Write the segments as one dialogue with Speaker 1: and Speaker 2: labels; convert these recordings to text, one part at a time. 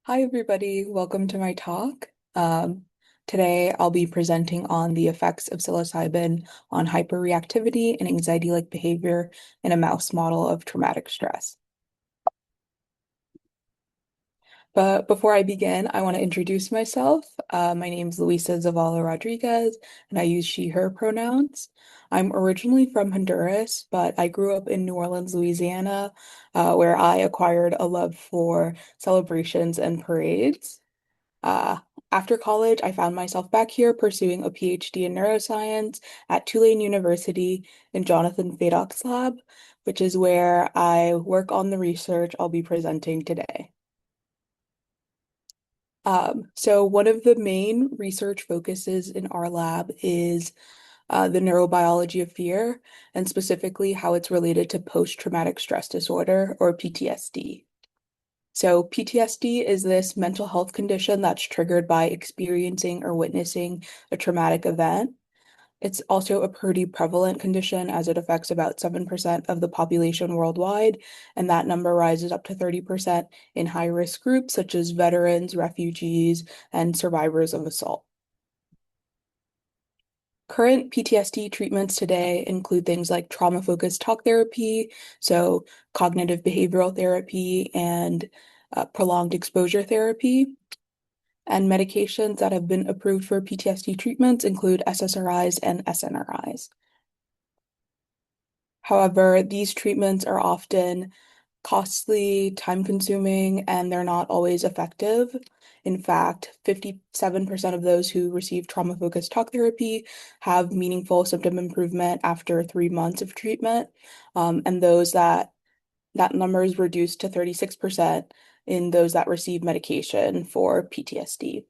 Speaker 1: Hi, everybody. Welcome to my talk. Today, I'll be presenting on the effects of psilocybin on hyperreactivity and anxiety-like behavior in a mouse model of traumatic stress. But before I begin, I want to introduce myself. My name is Luisa Zavala Rodriguez, and I use she, her pronouns. I'm originally from Honduras, but I grew up in New Orleans, Louisiana, where I acquired a love for celebrations and parades. Uh, After college, I found myself back here pursuing a PhD in neuroscience at Tulane University in Jonathan Fadok's lab, which is where I work on the research I'll be presenting today. So one of the main research focuses in our lab is the neurobiology of fear, and specifically how it's related to post-traumatic stress disorder, or PTSD. So PTSD is this mental health condition that's triggered by experiencing or witnessing a traumatic event. It's also a pretty prevalent condition as it affects about 7% of the population worldwide, and that number rises up to 30% in high-risk groups such as veterans, refugees, and survivors of assault. Current PTSD treatments today include things like trauma-focused talk therapy, so cognitive behavioral therapy, and prolonged exposure therapy. And medications that have been approved for PTSD treatments include SSRIs and SNRIs. However, these treatments are often costly, time-consuming, and they're not always effective. In fact, 57% of those who receive trauma-focused talk therapy have meaningful symptom improvement after 3 months of treatment, and that number is reduced to 36% in those that receive medication for PTSD.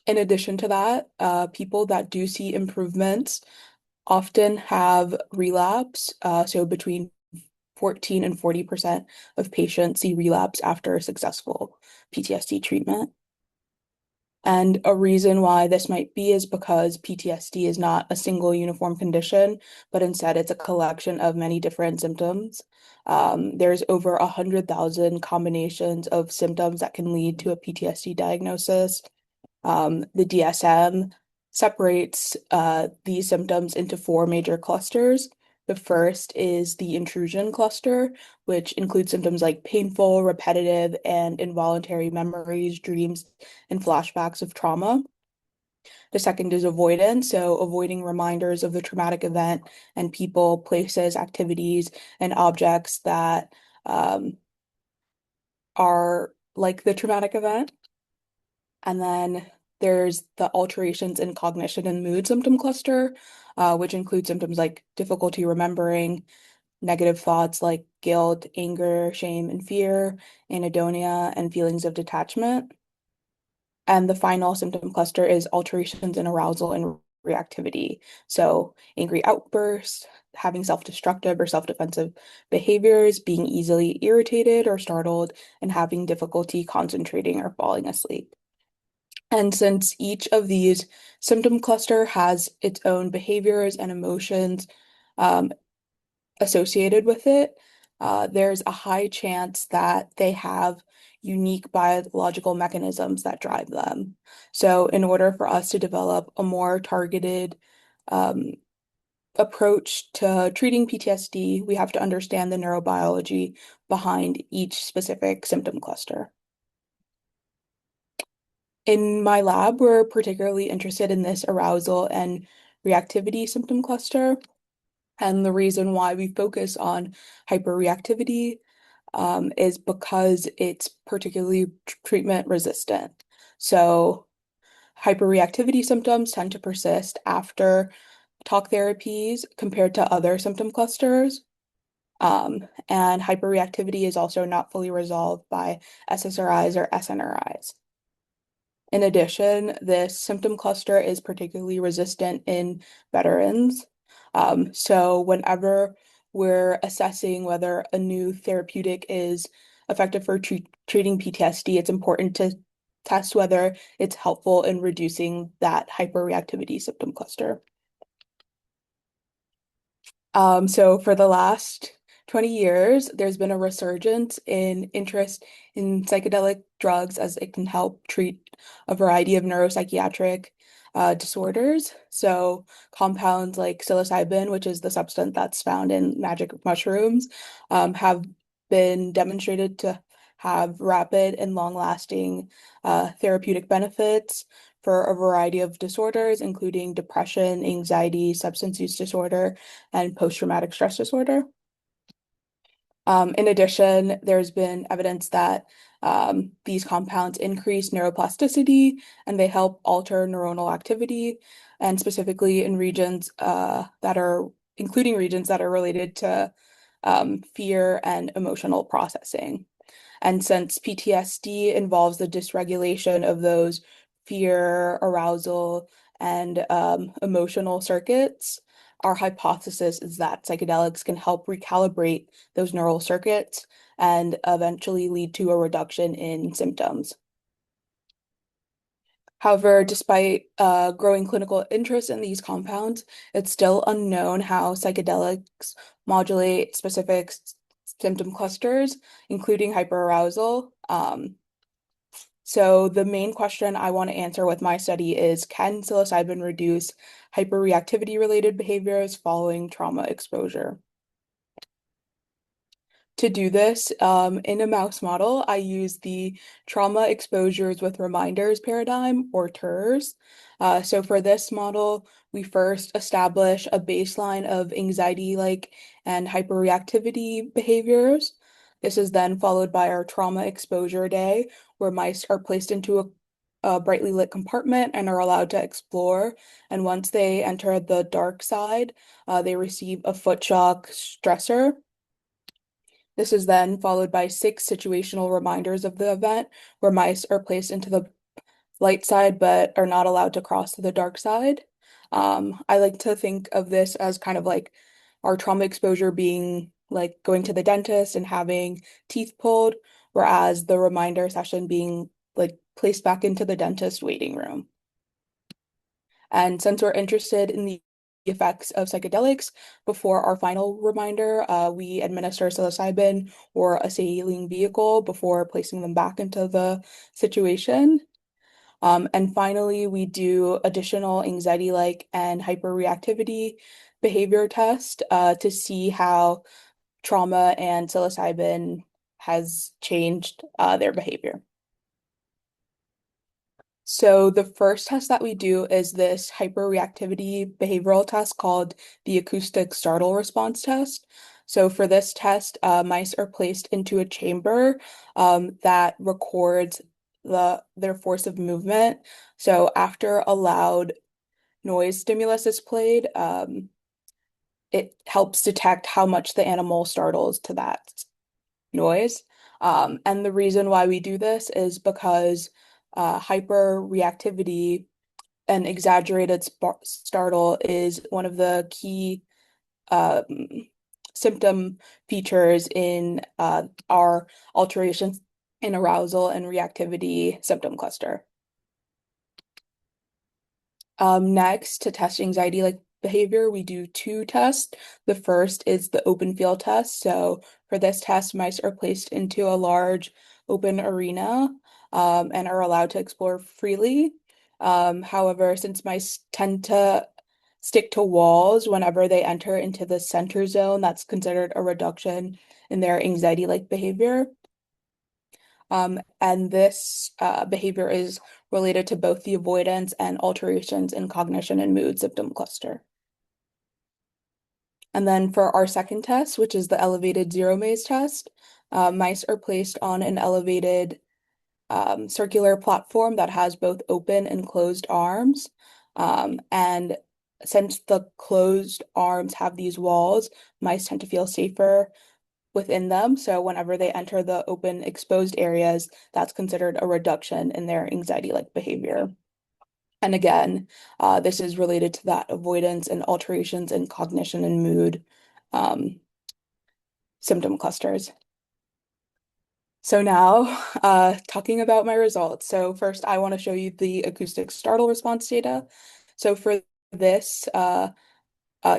Speaker 1: In addition to that, people that do see improvements often have relapse. So between 14 and 40% of patients see relapse after a successful PTSD treatment. And a reason why this might be is because PTSD is not a single uniform condition, but instead it's a collection of many different symptoms. There's over 100,000 combinations of symptoms that can lead to a PTSD diagnosis. The DSM separates these symptoms into four major clusters. The first is the intrusion cluster, which includes symptoms like painful, repetitive, and involuntary memories, dreams, and flashbacks of trauma. The second is avoidance, so avoiding reminders of the traumatic event and people, places, activities, and objects that are like the traumatic event. And then there's the alterations in cognition and mood symptom cluster, which includes symptoms like difficulty remembering, negative thoughts like guilt, anger, shame, and fear, anhedonia, and feelings of detachment. And the final symptom cluster is alterations in arousal and reactivity. So angry outbursts, having self-destructive or self-defensive behaviors, being easily irritated or startled, and having difficulty concentrating or falling asleep. And since each of these symptom cluster has its own behaviors and emotions um, associated with it, there's a high chance that they have unique biological mechanisms that drive them. So in order for us to develop a more targeted um, approach to treating PTSD, we have to understand the neurobiology behind each specific symptom cluster. In my lab, we're particularly interested in this arousal and reactivity symptom cluster. And the reason why we focus on hyperreactivity is because it's particularly treatment resistant. So hyperreactivity symptoms tend to persist after talk therapies compared to other symptom clusters. And hyperreactivity is also not fully resolved by SSRIs or SNRIs. In addition, this symptom cluster is particularly resistant in veterans. So whenever we're assessing whether a new therapeutic is effective for treating PTSD, it's important to test whether it's helpful in reducing that hyperreactivity symptom cluster. So for the last 20 years, there's been a resurgence in interest in psychedelic drugs as it can help treat a variety of neuropsychiatric disorders. So, compounds like psilocybin, which is the substance that's found in magic mushrooms, have been demonstrated to have rapid and long-lasting therapeutic benefits for a variety of disorders, including depression, anxiety, substance use disorder, and post-traumatic stress disorder. In addition, there's been evidence that these compounds increase neuroplasticity and they help alter neuronal activity, and specifically in regions including regions that are related to fear and emotional processing. And since PTSD involves the dysregulation of those fear, arousal, and emotional circuits, our hypothesis is that psychedelics can help recalibrate those neural circuits and eventually lead to a reduction in symptoms. However, despite growing clinical interest in these compounds, it's still unknown how psychedelics modulate specific symptom clusters, including hyperarousal. So the main question I want to answer with my study is, can psilocybin reduce hyperreactivity related behaviors following trauma exposure? To do this, in a mouse model, I use the trauma exposures with reminders paradigm, or TERS. So for this model, we first establish a baseline of anxiety-like and hyperreactivity behaviors. This is then followed by our trauma exposure day, where mice are placed into a brightly lit compartment and are allowed to explore. And once they enter the dark side, they receive a foot shock stressor. This is then followed by 6 situational reminders of the event, where mice are placed into the light side but are not allowed to cross to the dark side. I like to think of this as kind of like our trauma exposure being like going to the dentist and having teeth pulled, whereas the reminder session being like placed back into the dentist waiting room. And since we're interested in the effects of psychedelics, before our final reminder, we administer psilocybin or a saline vehicle before placing them back into the situation. And finally, we do additional anxiety-like and hyperreactivity behavior test to see how trauma and psilocybin has changed their behavior. So the first test that we do is this hyperreactivity behavioral test called the acoustic startle response test. So for this test, mice are placed into a chamber that records their force of movement. So after a loud noise stimulus is played, it helps detect how much the animal startles to that noise. And the reason why we do this is because hyper-reactivity and exaggerated startle is one of the key um, symptom features in our alterations in arousal and reactivity symptom cluster. Next, to test anxiety-like behavior, we do 2 tests. The first is the open field test. So for this test, mice are placed into a large open arena and are allowed to explore freely. However, since mice tend to stick to walls whenever they enter into the center zone, that's considered a reduction in their anxiety-like behavior. And this behavior is related to both the avoidance and alterations in cognition and mood symptom cluster. And then for our second test, which is the elevated zero maze test, mice are placed on an elevated circular platform that has both open and closed arms. And since the closed arms have these walls, mice tend to feel safer within them. So whenever they enter the open exposed areas, that's considered a reduction in their anxiety-like behavior. And again, this is related to that avoidance and alterations in cognition and mood symptom clusters. So now, talking about my results. So first, I want to show you the acoustic startle response data. So for this,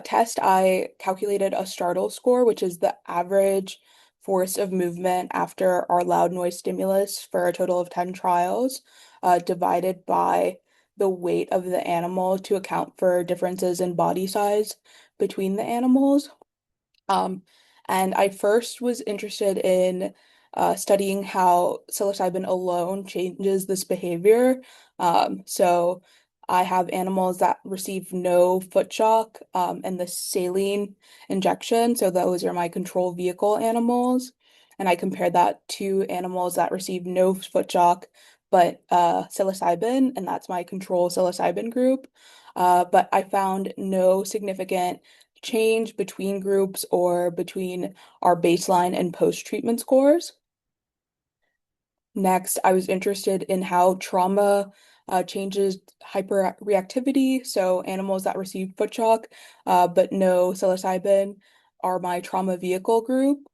Speaker 1: test, I calculated a startle score, which is the average force of movement after our loud noise stimulus for a total of 10 trials, divided by the weight of the animal to account for differences in body size between the animals. Um, and I first was interested in studying how psilocybin alone changes this behavior. So I have animals that receive no foot shock and the saline injection. So those are my control vehicle animals. And I compared that to animals that receive no foot shock but psilocybin, and that's my control psilocybin group. But I found no significant change between groups or between our baseline and post-treatment scores. Next, I was interested in how trauma changes hyper-reactivity. So animals that receive foot shock but no psilocybin are my trauma vehicle group.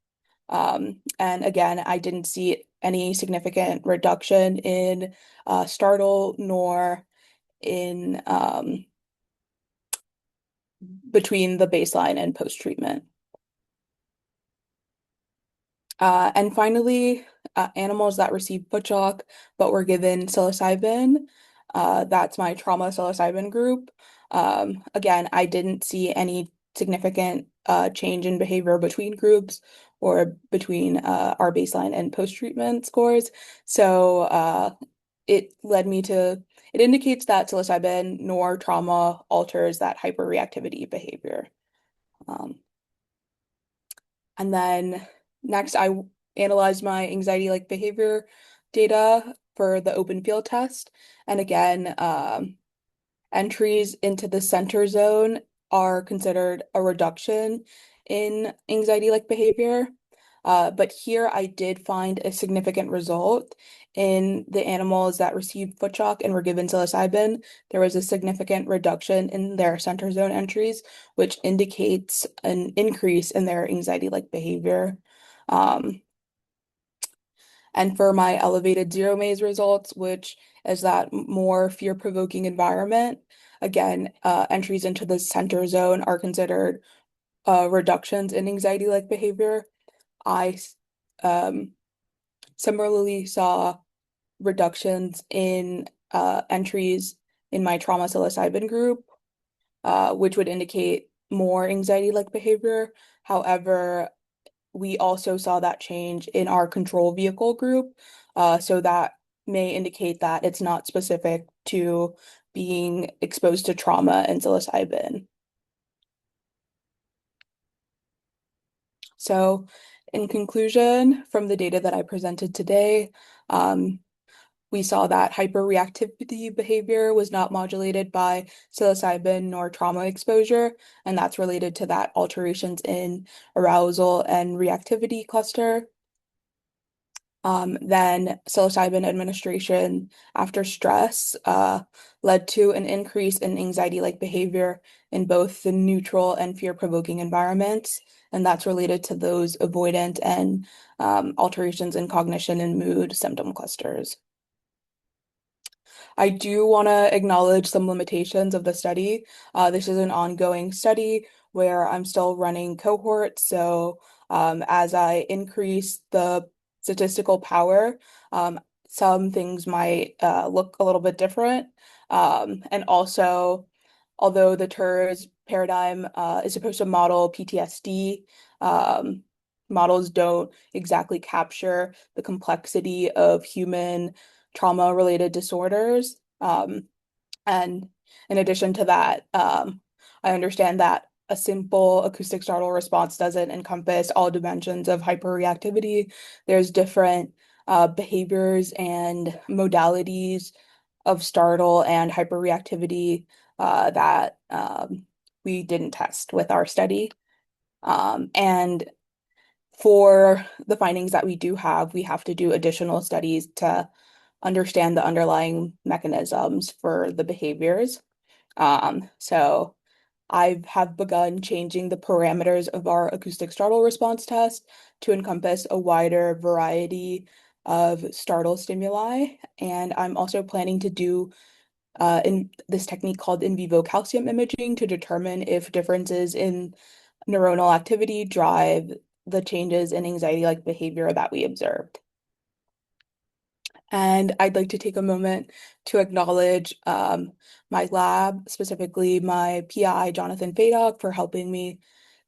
Speaker 1: And again, I didn't see any significant reduction in startle nor in between the baseline and post-treatment. And finally, animals that receive foot shock but were given psilocybin. That's my trauma psilocybin group. Again, I didn't see any significant change in behavior between groups or between our baseline and post-treatment scores. So it led me to, it indicates that psilocybin nor trauma alters that hyperreactivity behavior. Um, and then next, I analyzed my anxiety-like behavior data for the open field test. And again, entries into the center zone are considered a reduction in anxiety-like behavior. But here I did find a significant result in the animals that received foot shock and were given psilocybin. There was a significant reduction in their center zone entries, which indicates an increase in their anxiety-like behavior. Um, and for my elevated zero maze results, which is that more fear-provoking environment, again, entries into the center zone are considered reductions in anxiety-like behavior. I um, similarly saw reductions in entries in my trauma psilocybin group, which would indicate more anxiety-like behavior. However, we also saw that change in our control vehicle group. So that may indicate that it's not specific to being exposed to trauma and psilocybin. So, in conclusion, from the data that I presented today, um, we saw that hyperreactivity behavior was not modulated by psilocybin nor trauma exposure, and that's related to that alterations in arousal and reactivity cluster. Then psilocybin administration after stress led to an increase in anxiety-like behavior in both the neutral and fear-provoking environments, and that's related to those avoidant and alterations in cognition and mood symptom clusters. I do want to acknowledge some limitations of the study. This is an ongoing study where I'm still running cohorts. So as I increase the statistical power, some things might look a little bit different. And also, although the TERS paradigm is supposed to model PTSD, um, models don't exactly capture the complexity of human trauma-related disorders. And in addition to that, I understand that a simple acoustic startle response doesn't encompass all dimensions of hyperreactivity. There's different behaviors and modalities of startle and hyperreactivity that we didn't test with our study. And for the findings that we do have, we have to do additional studies to understand the underlying mechanisms for the behaviors. So I have begun changing the parameters of our acoustic startle response test to encompass a wider variety of startle stimuli. And I'm also planning to do in this technique called in vivo calcium imaging to determine if differences in neuronal activity drive the changes in anxiety-like behavior that we observed. And I'd like to take a moment to acknowledge my lab, specifically my PI, Jonathan Fadok, for helping me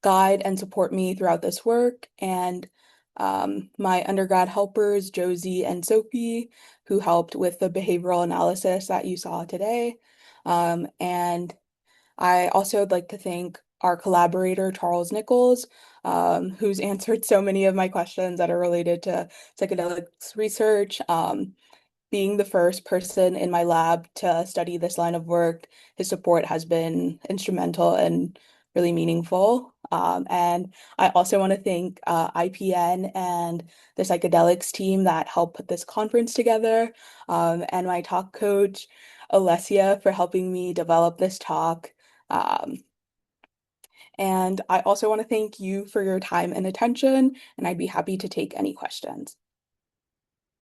Speaker 1: guide and support me throughout this work, and my undergrad helpers, Josie and Sophie, who helped with the behavioral analysis that you saw today. And I also would like to thank our collaborator, Charles Nichols, who's answered so many of my questions that are related to psychedelics research. Being the first person in my lab to study this line of work, his support has been instrumental and really meaningful. And I also want to thank IPN and the psychedelics team that helped put this conference together, and my talk coach, Alessia, for helping me develop this talk. Um, and I also want to thank you for your time and attention, and I'd be happy to take any questions.